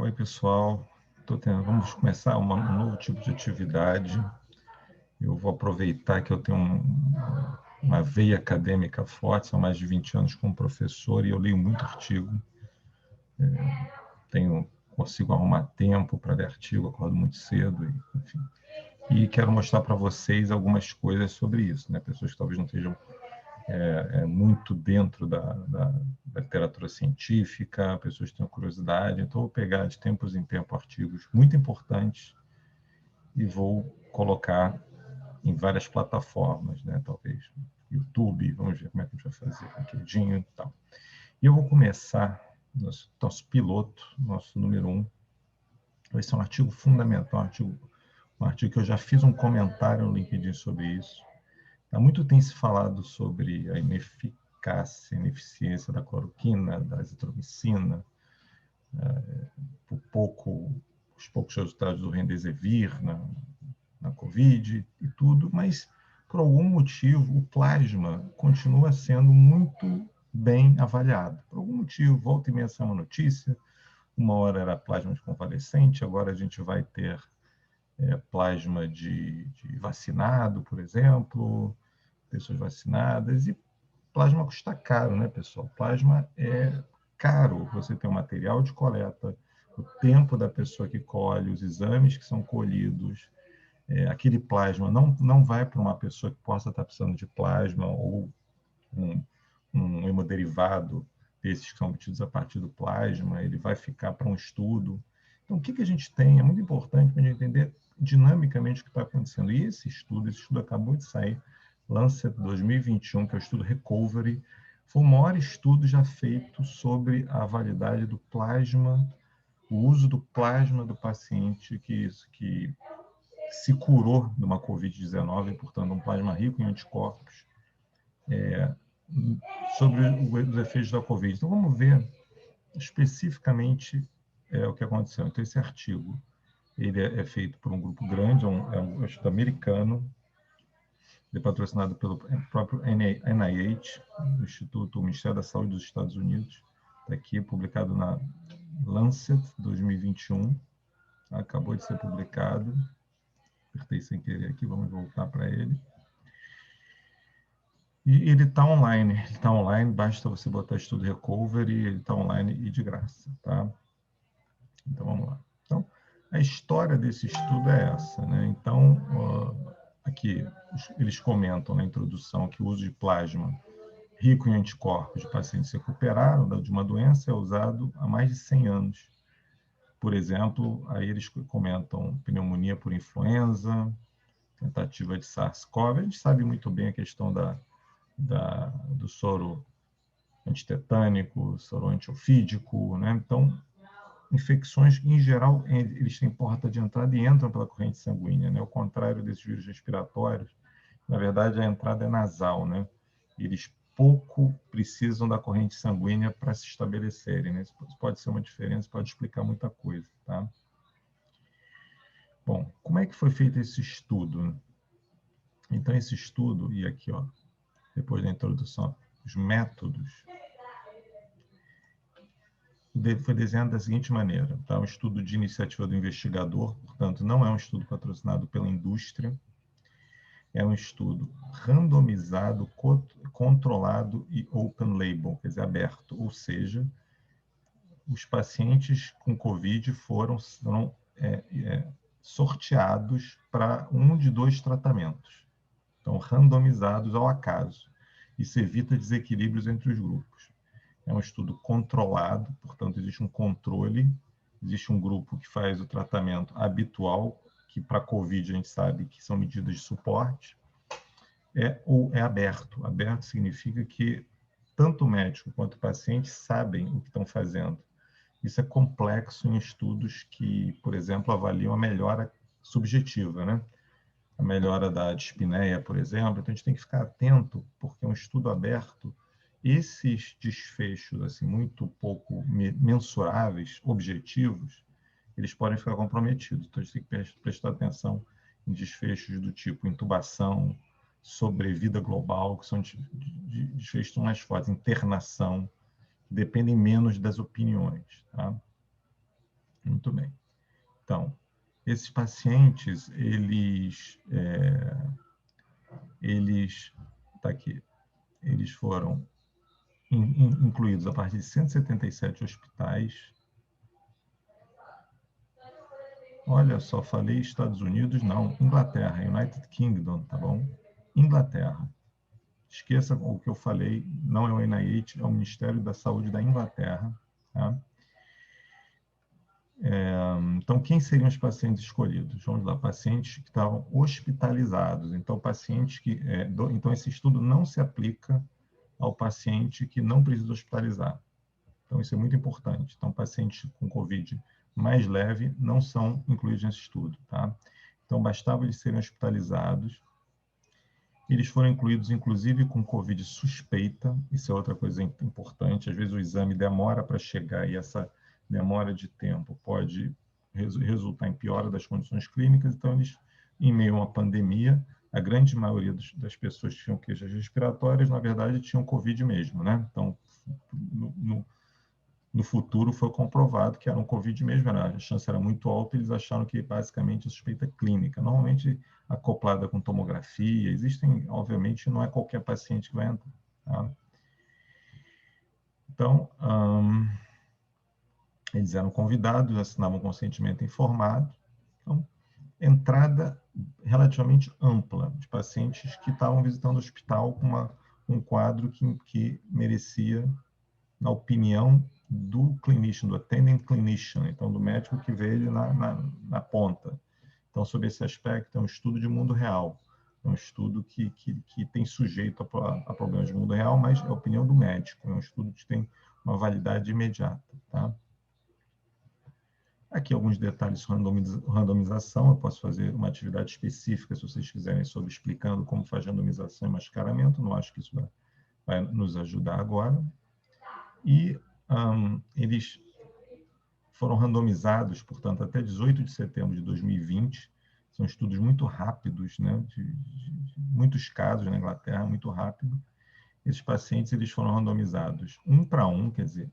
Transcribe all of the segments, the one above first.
Oi, pessoal. Vamos começar um novo tipo de atividade. Eu vou aproveitar que eu tenho uma veia acadêmica forte, são mais de 20 anos como professor, e eu leio muito artigo. Consigo arrumar tempo para ler artigo, acordo muito cedo, enfim. E quero mostrar para vocês algumas coisas sobre isso, né? Pessoas que talvez não estejam muito dentro da literatura científica, pessoas que têm curiosidade. Então, eu vou pegar de tempos em tempos artigos muito importantes e vou colocar em várias plataformas, né? Talvez YouTube, vamos ver como é que a gente vai fazer, LinkedIn e tal. E eu vou começar nosso piloto, nosso número 1. Vai ser um artigo fundamental, um artigo que eu já fiz um comentário no LinkedIn sobre isso. Há muito tem se falado sobre a ineficácia, ineficiência da cloroquina, da azitromicina, os poucos resultados do Remdesivir na Covid e tudo, mas por algum motivo o plasma continua sendo muito bem avaliado. Por algum motivo, volta e meia essa é uma notícia, uma hora era plasma de convalescente, agora a gente vai ter plasma de vacinado, por exemplo, pessoas vacinadas, e plasma custa caro, né, pessoal? Plasma é caro. Você tem o material de coleta, o tempo da pessoa que colhe, os exames que são colhidos. Aquele plasma não vai para uma pessoa que possa estar precisando de plasma ou um hemoderivado desses que são obtidos a partir do plasma, ele vai ficar para um estudo. Então, o que a gente tem? É muito importante para a gente entender dinamicamente o que está acontecendo. E esse estudo acabou de sair, Lancet 2021, que é o estudo Recovery, foi o maior estudo já feito sobre a validade do plasma, o uso do plasma do paciente que se curou de uma Covid-19, portanto, um plasma rico em anticorpos, sobre os efeitos da Covid. Então, vamos ver especificamente o que aconteceu. Então, esse artigo ele é feito por um grupo grande, é um estudo americano, ele é patrocinado pelo próprio NIH, o Ministério da Saúde dos Estados Unidos. Está aqui, publicado na Lancet 2021. Acabou de ser publicado. Apertei sem querer aqui, vamos voltar para ele. E ele está online, basta você botar estudo Recovery, ele está online e de graça, tá? Então, vamos lá. Então, a história desse estudo é essa, né? Então, aqui eles comentam na introdução que o uso de plasma rico em anticorpos de pacientes que se recuperaram de uma doença é usado há mais de 100 anos. Por exemplo, aí eles comentam pneumonia por influenza, tentativa de SARS-CoV. A gente sabe muito bem a questão do soro antitetânico, soro antiofídico, né? Então, infecções, em geral, eles têm porta de entrada e entram pela corrente sanguínea, né? Ao contrário desses vírus respiratórios, na verdade, a entrada é nasal, né? Eles pouco precisam da corrente sanguínea para se estabelecerem, né? Isso pode ser uma diferença, pode explicar muita coisa, tá? Bom, como é que foi feito esse estudo? Então, esse estudo, e aqui, ó, depois da introdução, os métodos, foi desenhado da seguinte maneira, tá? Um estudo de iniciativa do investigador, portanto, não é um estudo patrocinado pela indústria, é um estudo randomizado, controlado e open label, quer dizer, aberto, ou seja, os pacientes com Covid foram sorteados para um de dois tratamentos, então randomizados ao acaso. Isso evita desequilíbrios entre os grupos. É um estudo controlado, portanto, existe um controle, existe um grupo que faz o tratamento habitual, que para a Covid a gente sabe que são medidas de suporte, ou é aberto. Aberto significa que tanto o médico quanto o paciente sabem o que estão fazendo. Isso é complexo em estudos que, por exemplo, avaliam a melhora subjetiva, né? A melhora da dispneia, por exemplo. Então, a gente tem que ficar atento, porque um estudo aberto, esses desfechos assim, muito pouco mensuráveis, objetivos, eles podem ficar comprometidos. Então, a gente tem que prestar atenção em desfechos do tipo intubação, sobrevida global, que são desfechos mais fortes, internação, que dependem menos das opiniões. Tá? Muito bem. Então, esses pacientes, tá aqui, eles foram incluídos a partir de 177 hospitais. Olha só, falei Estados Unidos, não, Inglaterra, United Kingdom, tá bom? Inglaterra. Esqueça o que eu falei, não é o NIH, é o Ministério da Saúde da Inglaterra, tá? Então, quem seriam os pacientes escolhidos? Vamos lá, pacientes que estavam hospitalizados. Então, pacientes que... então, esse estudo não se aplica ao paciente que não precisa hospitalizar. Então, isso é muito importante. Então, pacientes com COVID mais leve não são incluídos nesse estudo, tá? Então, bastava eles serem hospitalizados. Eles foram incluídos, inclusive, com COVID suspeita. Isso é outra coisa importante. Às vezes, o exame demora para chegar e essa demora de tempo pode resultar em piora das condições clínicas. Então, eles, em meio a uma pandemia, a grande maioria das pessoas que tinham queixas respiratórias, na verdade, tinham COVID mesmo, né? Então, no futuro foi comprovado que era um COVID mesmo, a chance era muito alta, eles acharam que basicamente a suspeita clínica, normalmente acoplada com tomografia, existem, obviamente, não é qualquer paciente que vai entrar. Tá? Então, eles eram convidados, assinavam um consentimento informado, então, entrada relativamente ampla de pacientes que estavam visitando o hospital com um quadro que merecia, na opinião do clinician, do attending clinician, então do médico que vê ele na ponta. Então, sobre esse aspecto, é um estudo de mundo real, é um estudo que tem sujeito a problemas de mundo real, mas é a opinião do médico, é um estudo que tem uma validade imediata. Tá? Aqui alguns detalhes sobre randomização, eu posso fazer uma atividade específica, se vocês quiserem, sobre explicando como faz randomização e mascaramento, não acho que isso vai nos ajudar agora. E eles foram randomizados, portanto, até 18 de setembro de 2020. São estudos muito rápidos, né, de muitos casos na Inglaterra, muito rápido. Esses pacientes eles foram randomizados 1 para 1, quer dizer,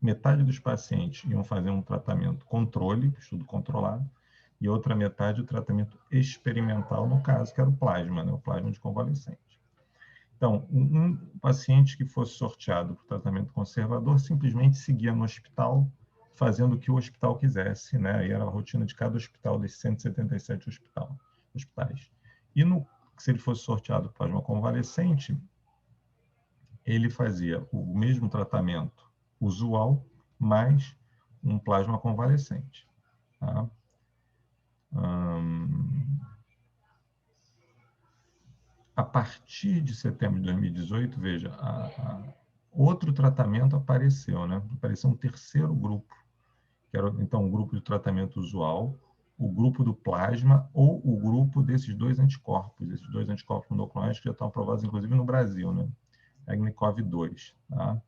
metade dos pacientes iam fazer um tratamento controle, estudo controlado, e outra metade o tratamento experimental, no caso, que era o plasma, né, o plasma de convalescente. Então, um paciente que fosse sorteado para o tratamento conservador simplesmente seguia no hospital, fazendo o que o hospital quisesse, né? E era a rotina de cada hospital, desses 177 hospitais. E se ele fosse sorteado para plasma convalescente, ele fazia o mesmo tratamento usual, mais um plasma convalescente. Tá? A partir de setembro de 2018, veja, outro tratamento apareceu, né? Apareceu um terceiro grupo, que era, então, um grupo de tratamento usual, o grupo do plasma ou o grupo desses dois anticorpos monoclonais que já estão aprovados, inclusive, no Brasil, né? Agnicov-2, tá?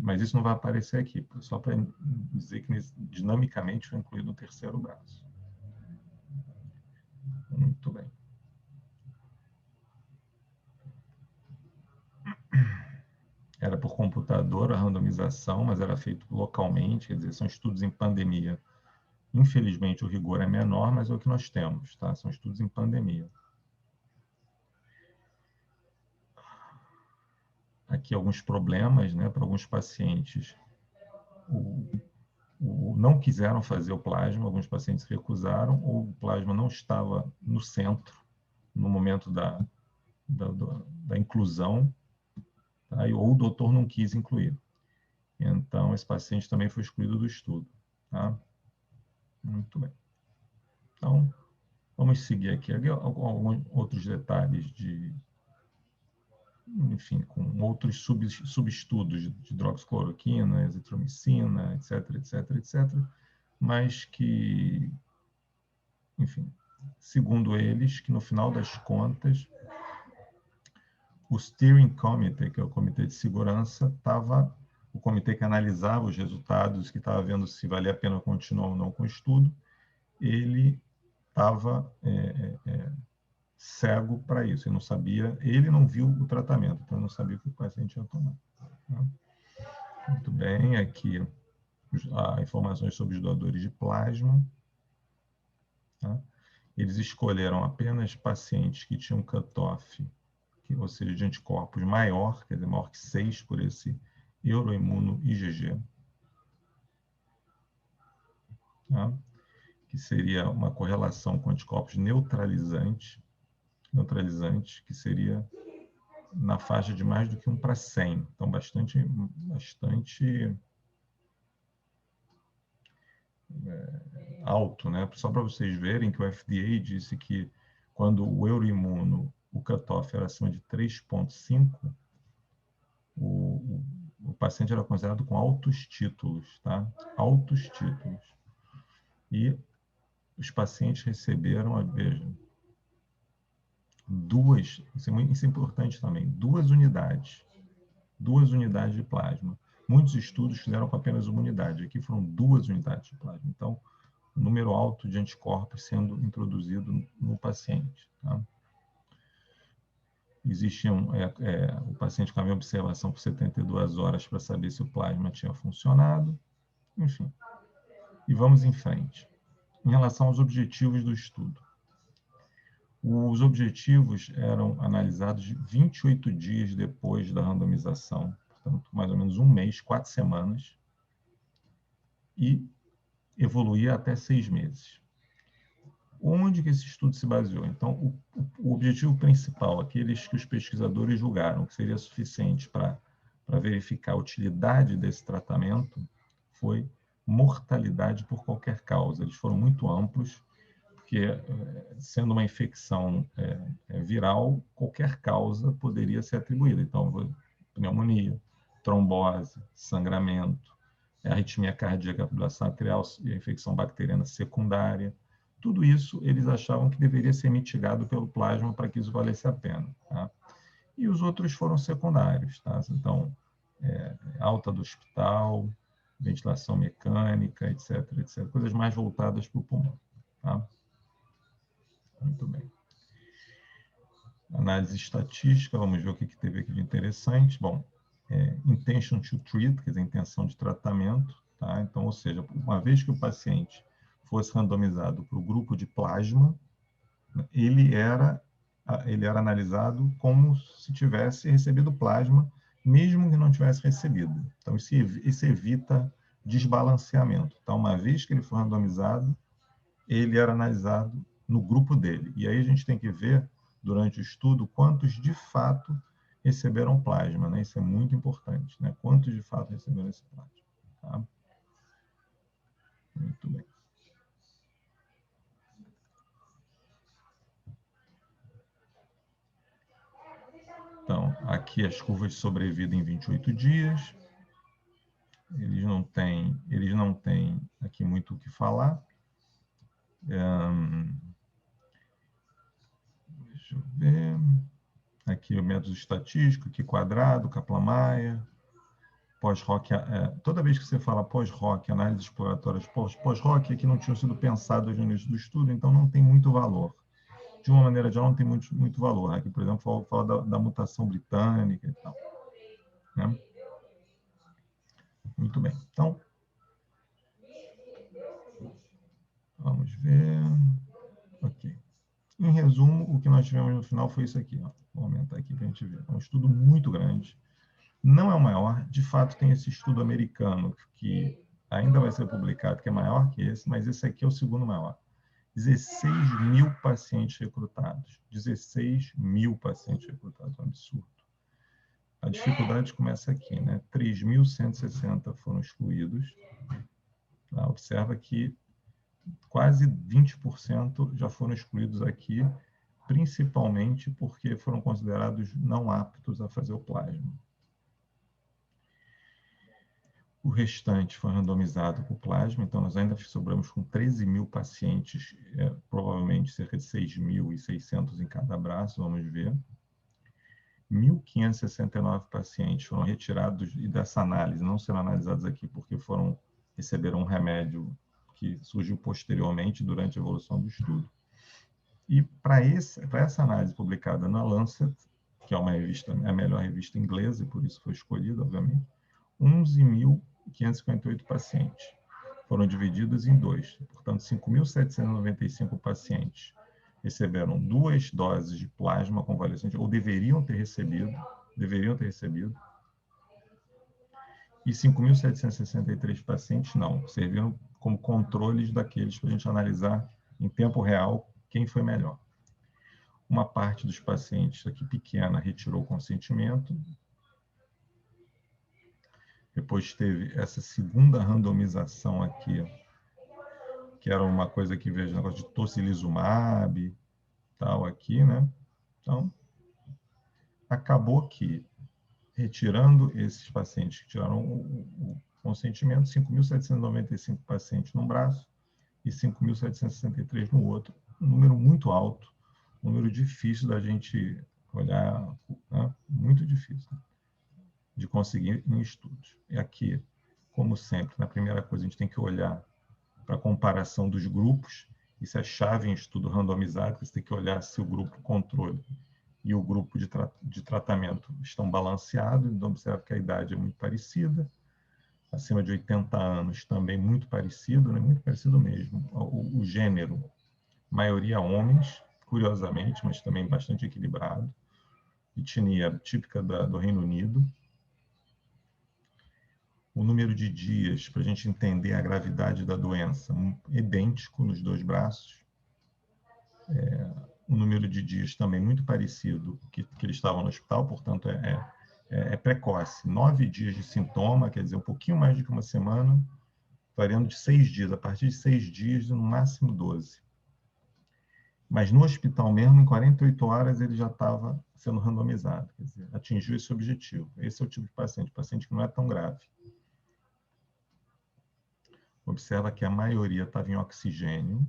Mas isso não vai aparecer aqui, só para dizer que dinamicamente foi incluído um terceiro braço. Muito bem. Era por computador a randomização, mas era feito localmente, quer dizer, são estudos em pandemia. Infelizmente, o rigor é menor, mas é o que nós temos, tá? São estudos em pandemia. Aqui alguns problemas, né, para alguns pacientes. Não quiseram fazer o plasma, alguns pacientes recusaram, ou o plasma não estava no centro no momento da inclusão, tá? Ou o doutor não quis incluir. Então, esse paciente também foi excluído do estudo. Tá? Muito bem. Então, vamos seguir aqui. Alguns outros detalhes enfim, com outros subestudos de hidroxicloroquina, azitromicina, etc, etc, etc, mas que, enfim, segundo eles, que no final das contas, o Steering Committee, que é o comitê de segurança, o comitê que analisava os resultados, que estava vendo se valia a pena continuar ou não com o estudo, ele estava cego para isso, ele não sabia, ele não viu o tratamento, então não sabia o que o paciente ia tomar. Muito bem, aqui informações sobre os doadores de plasma. Tá? Eles escolheram apenas pacientes que tinham cutoff, ou seja, de anticorpos maior, quer dizer, maior que 6 por esse Euroimuno IgG. Tá? Que seria uma correlação com anticorpos neutralizantes, que seria na faixa de mais do que 1 para 100. Então, bastante alto, né? Só para vocês verem que o FDA disse que quando o Euroimuno, o cutoff era acima de 3,5, o paciente era considerado com altos títulos, tá? Altos títulos. E os pacientes receberam, veja, isso é importante também, 2 unidades de plasma. Muitos estudos fizeram com apenas 1 unidade, aqui foram 2 unidades de plasma. Então, um número alto de anticorpos sendo introduzido no paciente. Tá? O paciente ficava em observação por 72 horas para saber se o plasma tinha funcionado. Enfim, e vamos em frente. Em relação aos objetivos do estudo. Os objetivos eram analisados 28 dias depois da randomização, portanto, mais ou menos 1 mês, 4 semanas, e evoluía até 6 meses. Onde que esse estudo se baseou? Então, o objetivo principal, aqueles que os pesquisadores julgaram que seria suficiente para verificar a utilidade desse tratamento, foi mortalidade por qualquer causa. Eles foram muito amplos, porque, sendo uma infecção viral, qualquer causa poderia ser atribuída. Então, pneumonia, trombose, sangramento, arritmia cardíaca, fibrilação atrial, infecção bacteriana secundária. Tudo isso eles achavam que deveria ser mitigado pelo plasma para que isso valesse a pena. Tá? E os outros foram secundários. Tá? Então, alta do hospital, ventilação mecânica, etc., etc. Coisas mais voltadas para o pulmão. Tá? Muito bem. Análise estatística, vamos ver o que teve aqui de interessante. Bom, intention to treat, quer dizer, intenção de tratamento. Tá? Então, ou seja, uma vez que o paciente fosse randomizado para o grupo de plasma, ele era analisado como se tivesse recebido plasma, mesmo que não tivesse recebido. Então, isso evita desbalanceamento. Então, uma vez que ele for randomizado, ele era analisado no grupo dele. E aí a gente tem que ver, durante o estudo, quantos de fato receberam plasma. Né? Isso é muito importante. Né? Quantos de fato receberam esse plasma. Tá? Muito bem. Então, aqui as curvas de sobrevida em 28 dias. Eles não têm aqui muito o que falar. Deixa eu ver. Aqui o método estatístico, aqui quadrado, Kaplan-Meier. Pós-hoc, toda vez que você fala pós-hoc, análises exploratórias pós-hoc, aqui não tinham sido pensadas no início do estudo, então não tem muito valor. De uma maneira geral, não tem muito valor. Aqui, por exemplo, fala da mutação britânica e tal. Né? Muito bem. Então, vamos ver. Ok. Em resumo, o que nós tivemos no final foi isso aqui. Ó. Vou aumentar aqui para a gente ver. É um estudo muito grande. Não é o maior. De fato, tem esse estudo americano que ainda vai ser publicado, que é maior que esse, mas esse aqui é o segundo maior. 16 mil pacientes recrutados. 16 mil pacientes recrutados. É um absurdo. A dificuldade começa aqui, né? 3.160 foram excluídos. Tá? Observa que quase 20% já foram excluídos aqui, principalmente porque foram considerados não aptos a fazer o plasma. O restante foi randomizado com plasma, então nós ainda sobramos com 13 mil pacientes, provavelmente cerca de 6.600 em cada braço, vamos ver. 1.569 pacientes foram retirados e dessa análise, não serão analisados aqui porque receberam um remédio que surgiu posteriormente durante a evolução do estudo. E para essa análise publicada na Lancet, que é a melhor revista inglesa, e por isso foi escolhida, obviamente, 11.000 558 pacientes. Foram divididos em dois. Portanto, 5.795 pacientes receberam 2 doses de plasma convalescente, ou deveriam ter recebido, e 5.763 pacientes não, serviram como controles daqueles para a gente analisar em tempo real quem foi melhor. Uma parte dos pacientes, aqui pequena, retirou o consentimento. Depois teve essa segunda randomização aqui, que era uma coisa que vejo, negócio de tocilizumab, tal aqui, né? Então, acabou que, retirando esses pacientes que tiraram o consentimento, 5.795 pacientes num braço e 5.763 no outro. Um número muito alto, um número difícil da gente olhar, né? Muito difícil de conseguir em estudos. E aqui, como sempre, na primeira coisa, a gente tem que olhar para a comparação dos grupos. Isso é chave em estudo randomizado, você tem que olhar se o grupo controle e o grupo de tratamento estão balanceados. Então, observa que a idade é muito parecida, acima de 80 anos também muito parecido, né? Muito parecido mesmo. O gênero, maioria homens, curiosamente, mas também bastante equilibrado. Etnia típica do Reino Unido. O número de dias, para a gente entender a gravidade da doença, idêntico nos dois braços. O número de dias também muito parecido que eles estavam no hospital, portanto, é precoce. 9 dias de sintoma, quer dizer, um pouquinho mais do que uma semana, variando de 6 dias, a partir de 6 dias, no máximo 12. Mas no hospital mesmo, em 48 horas, ele já estava sendo randomizado, quer dizer, atingiu esse objetivo. Esse é o tipo de paciente que não é tão grave. Observa que a maioria estava em oxigênio,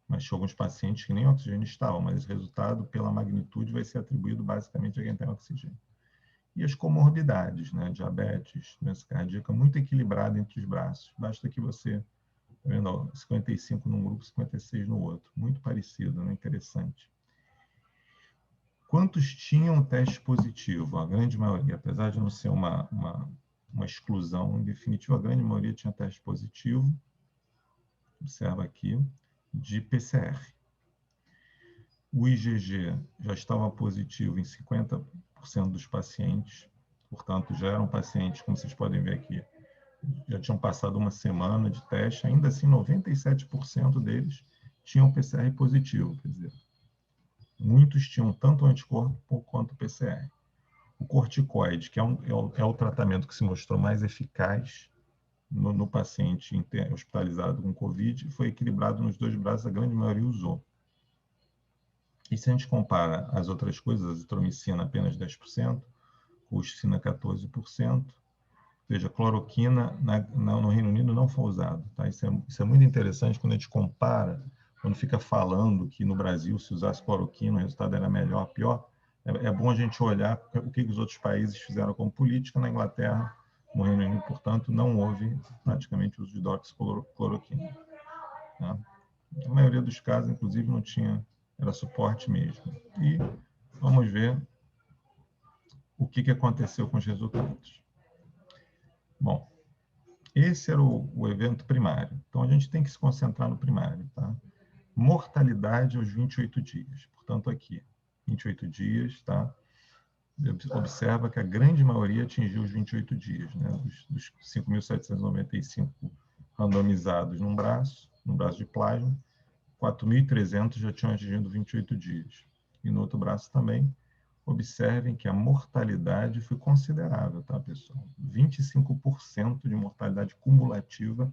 mas tinha alguns pacientes que nem oxigênio estavam, mas o resultado, pela magnitude, vai ser atribuído basicamente a quem tem oxigênio. E as comorbidades, né? Diabetes, doença cardíaca, muito equilibrada entre os braços. Basta que você, tá vendo, ó, 55 num grupo, 56 no outro. Muito parecido, né? Interessante. Quantos tinham teste positivo? A grande maioria, apesar de não ser uma exclusão, em definitivo, a grande maioria tinha teste positivo. Observa aqui, de PCR. O IgG já estava positivo em 50% dos pacientes, portanto, já eram pacientes, como vocês podem ver aqui, já tinham passado uma semana de teste, ainda assim 97% deles tinham PCR positivo, quer dizer, muitos tinham tanto anticorpo quanto PCR. O corticoide, que é o tratamento que se mostrou mais eficaz no paciente hospitalizado com Covid, foi equilibrado nos dois braços, a grande maioria usou. E se a gente compara as outras coisas, a azitromicina apenas 10%, colchicina 14%, veja, cloroquina no Reino Unido não foi usado. Tá? Isso é muito interessante quando a gente compara, quando fica falando que no Brasil, se usasse cloroquina, o resultado era melhor, pior. É bom a gente olhar o que os outros países fizeram como política. Na Inglaterra, no Reino Unido, portanto, não houve praticamente uso de doxicloroquina. Tá? A maioria dos casos, inclusive, não tinha, era suporte mesmo. E vamos ver o que aconteceu com os resultados. Bom, esse era o evento primário. Então, a gente tem que se concentrar no primário. Tá? Mortalidade aos 28 dias. Portanto, aqui, 28 dias, tá? Observa que a grande maioria atingiu os 28 dias, né? Dos 5.795 randomizados num braço de plasma, 4.300 já tinham atingido 28 dias. E no outro braço também, observem que a mortalidade foi considerável, tá, pessoal? 25% de mortalidade cumulativa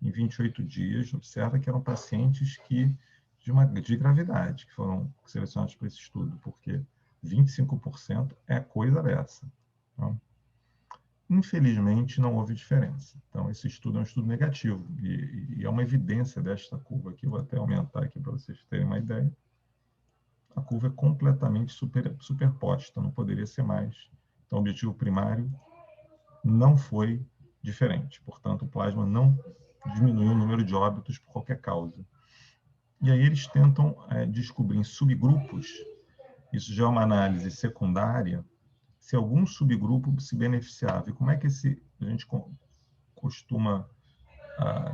em 28 dias. Observa que eram pacientes de gravidade, que foram selecionados para esse estudo, porque 25% é coisa dessa. Tá? Infelizmente, não houve diferença. Então, esse estudo é um estudo negativo, e é uma evidência desta curva aqui. Vou até aumentar aqui para vocês terem uma ideia. A curva é completamente superposta, não poderia ser mais. Então, o objetivo primário não foi diferente. Portanto, o plasma não diminuiu o número de óbitos por qualquer causa. E aí eles tentam descobrir em subgrupos, isso já é uma análise secundária, se algum subgrupo se beneficiava. E como é que a gente costuma,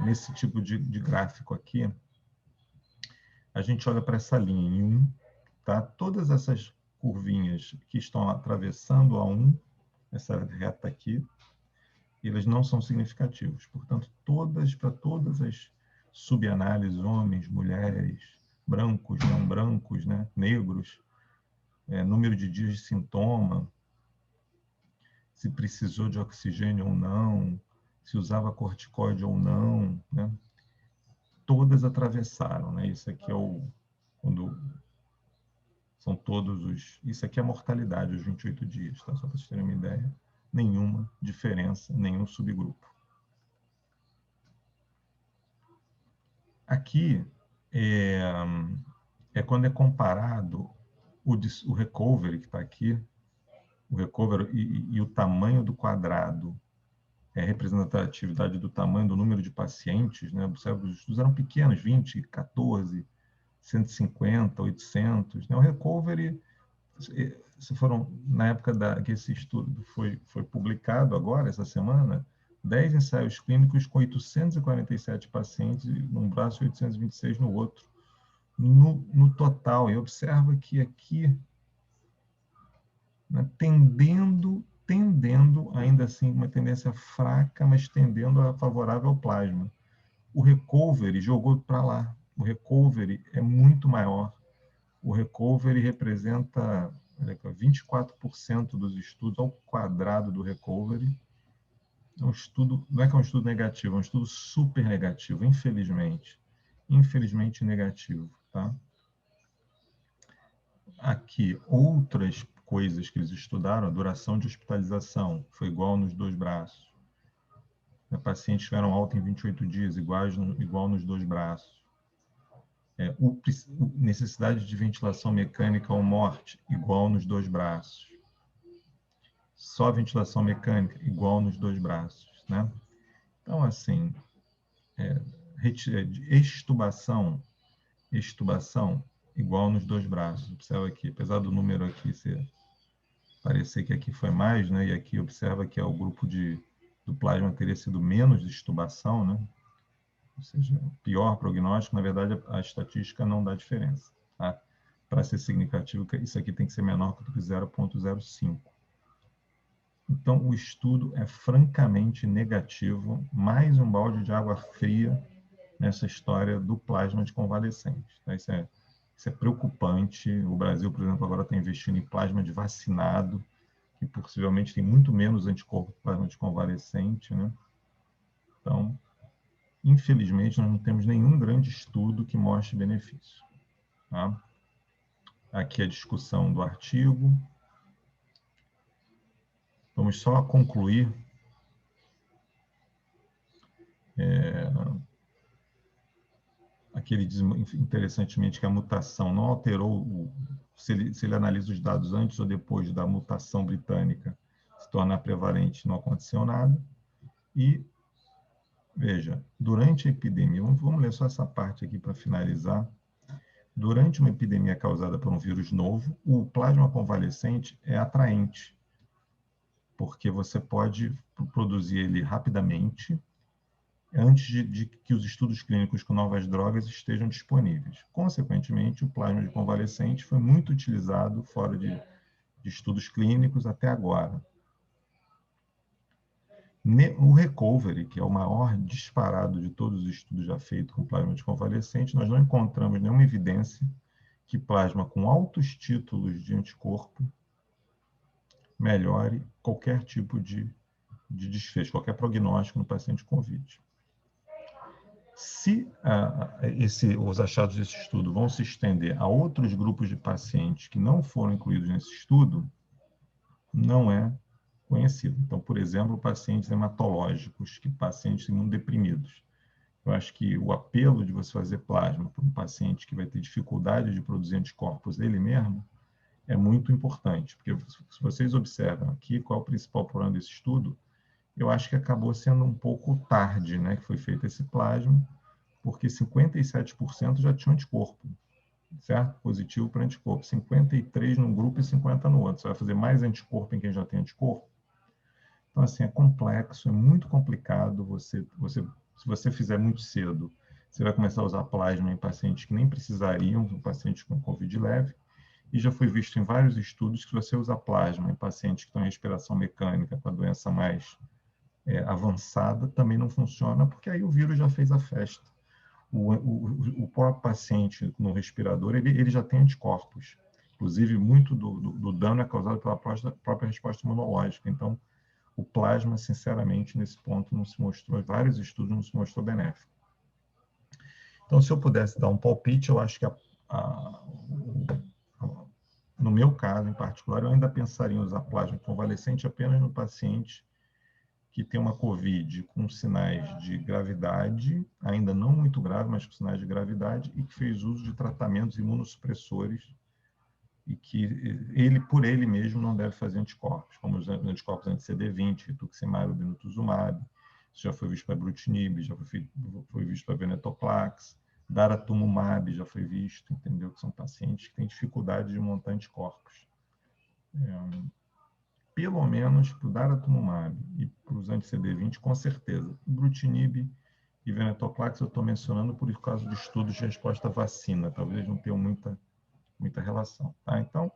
nesse tipo de gráfico aqui, a gente olha para essa linha em 1, tá? Todas essas curvinhas que estão atravessando a 1, essa reta aqui, eles não são significativos. Portanto, para todas as subanálises, homens, mulheres, brancos, não brancos, né? Negros, número de dias de sintoma, se precisou de oxigênio ou não, se usava corticoide ou não, né? Todas atravessaram, né? Isso aqui é quando são todos os... Isso aqui é a mortalidade, os 28 dias, tá? Só para vocês terem uma ideia. Nenhuma diferença, nenhum subgrupo. Aqui é quando é comparado o recovery, que está aqui, o recovery e o tamanho do quadrado, representatividade do tamanho do número de pacientes, né? Observa, os estudos eram pequenos, 20, 14, 150, 800. Né? O recovery, se foram, na época que esse estudo foi publicado agora, essa semana, 10 ensaios clínicos com 847 pacientes num braço e 826 no outro, no total. E observa que aqui, né, tendendo, ainda assim, uma tendência fraca, mas tendendo a favorável ao plasma. O recovery jogou para lá. O recovery é muito maior. O recovery representa 24% dos estudos ao quadrado do recovery. É um estudo, não é que é um estudo negativo, é um estudo super negativo, infelizmente. Infelizmente negativo, tá? Aqui, outras coisas que eles estudaram, a duração de hospitalização foi igual nos 2 braços. Pacientes tiveram alta em 28 dias, igual nos 2 braços. Necessidade de ventilação mecânica ou morte, igual nos 2 braços. Só ventilação mecânica, igual nos 2 braços, né? Então, assim, extubação, igual nos 2 braços. Observa aqui, apesar do número aqui parecer que aqui foi mais, né? E aqui observa que é o grupo do plasma teria sido menos de extubação, né? Ou seja, pior prognóstico, na verdade, a estatística não dá diferença, tá? Para ser significativo, isso aqui tem que ser menor que 0,05. Então, o estudo é francamente negativo, mais um balde de água fria nessa história do plasma de convalescente. Tá? Isso é preocupante. O Brasil, por exemplo, agora está investindo em plasma de vacinado, que possivelmente tem muito menos anticorpo que plasma de convalescente, né? Então, infelizmente, nós não temos nenhum grande estudo que mostre benefício. Tá? Aqui a discussão do artigo. Vamos só concluir. Aqui ele diz, interessantemente, que a mutação não alterou, se ele analisa os dados antes ou depois da mutação britânica se tornar prevalente, não aconteceu nada. E, veja, durante a epidemia, vamos ler só essa parte aqui para finalizar. Durante uma epidemia causada por um vírus novo, o plasma convalescente é atraente, porque você pode produzir ele rapidamente, antes de que os estudos clínicos com novas drogas estejam disponíveis. Consequentemente, o plasma de convalescente foi muito utilizado fora de estudos clínicos até agora. O recovery, que é o maior disparado de todos os estudos já feitos com plasma de convalescente, nós não encontramos nenhuma evidência que plasma com altos títulos de anticorpo melhore qualquer tipo de desfecho, qualquer prognóstico no paciente com COVID. Se os achados desse estudo vão se estender a outros grupos de pacientes que não foram incluídos nesse estudo, não é conhecido. Então, por exemplo, pacientes hematológicos, pacientes imunodeprimidos. Eu acho que o apelo de você fazer plasma para um paciente que vai ter dificuldade de produzir anticorpos ele mesmo é muito importante, porque se vocês observam aqui qual é o principal problema desse estudo, eu acho que acabou sendo um pouco tarde, né, que foi feito esse plasma, porque 57% já tinha anticorpo, certo? Positivo para anticorpo. 53 num grupo e 50 no outro. Você vai fazer mais anticorpo em quem já tem anticorpo? Então, assim, é complexo, é muito complicado. Se você fizer muito cedo, você vai começar a usar plasma em pacientes que nem precisariam, pacientes com COVID leve, e já foi visto em vários estudos que se você usa plasma em pacientes que estão em respiração mecânica, com a doença mais avançada, também não funciona, porque aí o vírus já fez a festa. O próprio paciente no respirador, ele já tem anticorpos. Inclusive, muito do dano é causado pela própria resposta imunológica. Então, o plasma, sinceramente, nesse ponto, não se mostrou, em vários estudos, não se mostrou benéfico. Então, se eu pudesse dar um palpite, eu acho que no meu caso, em particular, eu ainda pensaria em usar plasma convalescente apenas no paciente que tem uma COVID com sinais de gravidade, ainda não muito grave, mas com sinais de gravidade, e que fez uso de tratamentos imunossupressores e que ele, por ele mesmo, não deve fazer anticorpos, como os anticorpos anti-CD20, rituximab, obinutuzumab. Isso já foi visto para Brutinib, já foi visto para Venetoclax, Daratumumab já foi visto, entendeu? Que são pacientes que têm dificuldade de montar anticorpos. Pelo menos para o Daratumumab e para os anti-CD20, com certeza. Brutinib e Venetoclax eu estou mencionando por causa de estudos de resposta à vacina, talvez não tenham muita relação. Tá? Então,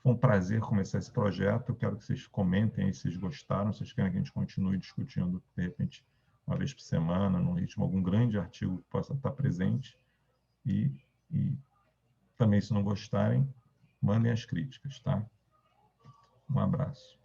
foi um prazer começar esse projeto. Eu quero que vocês comentem aí se vocês gostaram, se vocês querem que a gente continue discutindo, de repente, uma vez por semana, num ritmo, algum grande artigo que possa estar presente. E também, se não gostarem, mandem as críticas, tá? Um abraço.